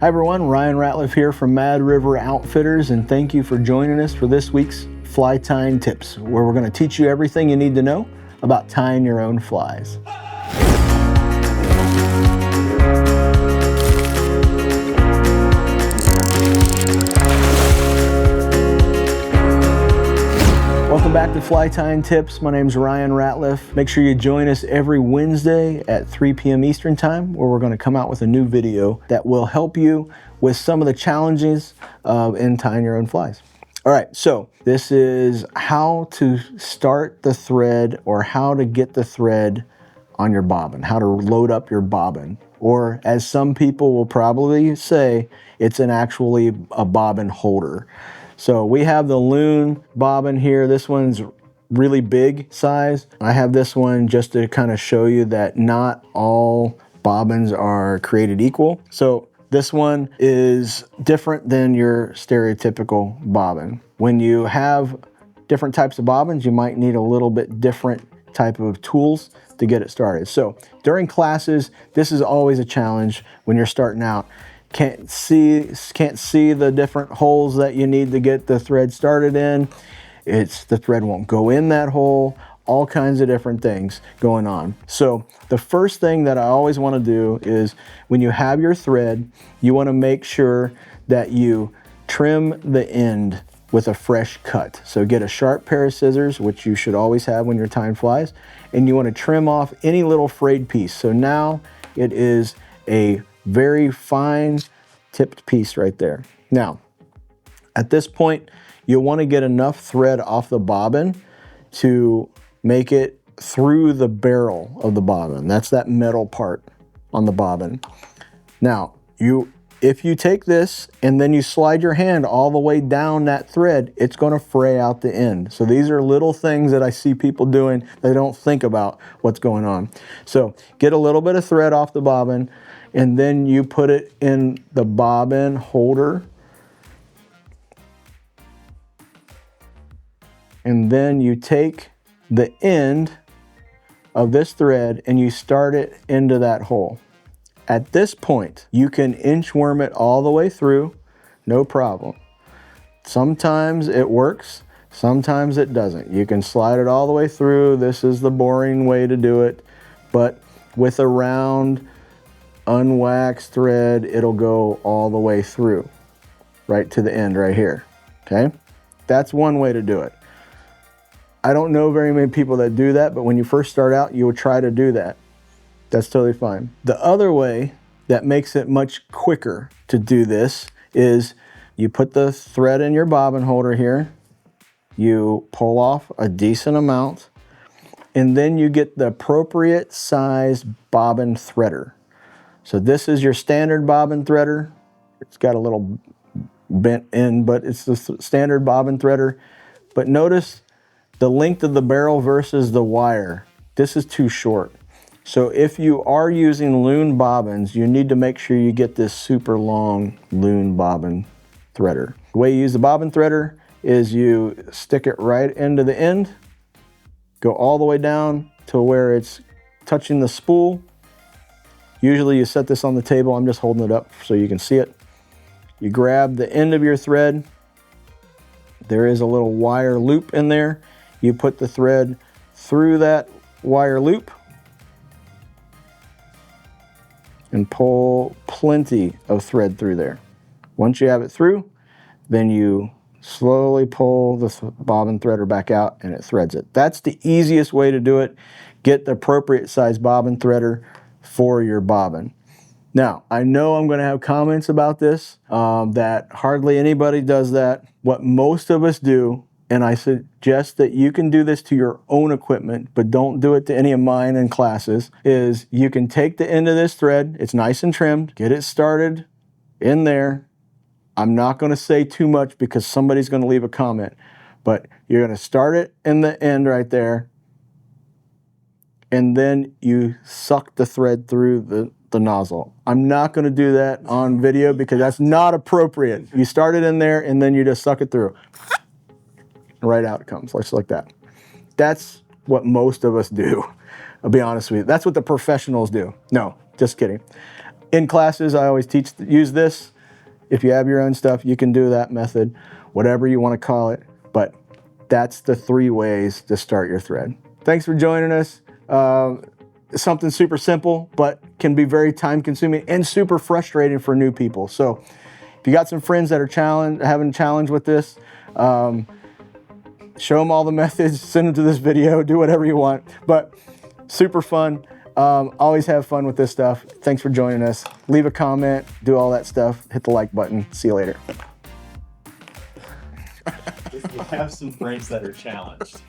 Hi everyone, Ryan Ratliff here from Mad River Outfitters, and thank you for joining us for this week's Fly Tying Tips, where we're going to teach you everything you need to know about tying your own flies. Welcome back to Fly Tying Tips. My name's Ryan Ratliff. Make sure you join us every Wednesday at 3 p.m. Eastern Time, where we're going to come out with a new video that will help you with some of the challenges in tying your own flies. All right, so this is how to start the thread, or how to get the thread on your bobbin, how to load up your bobbin, or as some people will probably say, it's actually a bobbin holder. So we have the loon bobbin here. This one's really big size. I have this one just to kind of show you that not all bobbins are created equal. So this one is different than your stereotypical bobbin. When you have different types of bobbins, you might need a little bit different type of tools to get it started. So during classes, this is always a challenge when you're starting out. Can't see the different holes that you need to get the thread started in. The thread won't go in that hole. All kinds of different things going on. So the first thing that I always want to do is, when you have your thread, you want to make sure that you trim the end with a fresh cut. So get a sharp pair of scissors, which you should always have when you're tying flies, and you want to trim off any little frayed piece. So now it is a very fine tipped piece right there. Now, at this point, you'll want to get enough thread off the bobbin to make it through the barrel of the bobbin. That's that metal part on the bobbin. Now, if you take this and then you slide your hand all the way down that thread, it's going to fray out the end. So these are little things that I see people doing. They don't think about what's going on. So get a little bit of thread off the bobbin, and then you put it in the bobbin holder. And then you take the end of this thread and you start it into that hole. At this point, you can inchworm it all the way through, no problem. Sometimes it works, sometimes it doesn't. You can slide it all the way through. This is the boring way to do it, but with a round, unwaxed thread, it'll go all the way through, right to the end right here, okay? That's one way to do it. I don't know very many people that do that, but when you first start out, you would try to do that. That's totally fine. The other way that makes it much quicker to do this is you put the thread in your bobbin holder here, you pull off a decent amount, and then you get the appropriate size bobbin threader. So this is your standard bobbin threader. It's got a little bent end, but it's the standard bobbin threader. But notice the length of the barrel versus the wire. This is too short. So if you are using loon bobbins, you need to make sure you get this super long loon bobbin threader. The way you use the bobbin threader is you stick it right into the end, go all the way down to where it's touching the spool. Usually you set this on the table. I'm just holding it up so you can see it. You grab the end of your thread. There is a little wire loop in there. You put the thread through that wire loop and pull plenty of thread through there. Once you have it through, then you slowly pull the bobbin threader back out and it threads it. That's the easiest way to do it. Get the appropriate size bobbin threader for your bobbin. Now, I know I'm going to have comments about this, that hardly anybody does that. What most of us do, and I suggest that you can do this to your own equipment, but don't do it to any of mine in classes, is you can take the end of this thread, it's nice and trimmed, get it started in there. I'm not going to say too much because somebody's going to leave a comment, but you're going to start it in the end right there, and then you suck the thread through the nozzle. I'm not going to do that on video because that's not appropriate. You start it in there and then you just suck it through. Right out it comes, just like that. That's what most of us do, I'll be honest with you. That's what the professionals do. No, just kidding. In classes, I always use this. If you have your own stuff, you can do that method, whatever you want to call it. But that's the 3 ways to start your thread. Thanks for joining us. Something super simple, but can be very time consuming and super frustrating for new people. So if you got some friends that are having a challenge with this, show them all the methods, send them to this video, do whatever you want. But super fun. Always have fun with this stuff. Thanks for joining us. Leave a comment, do all that stuff. Hit the like button. See you later. We have some friends that are challenged.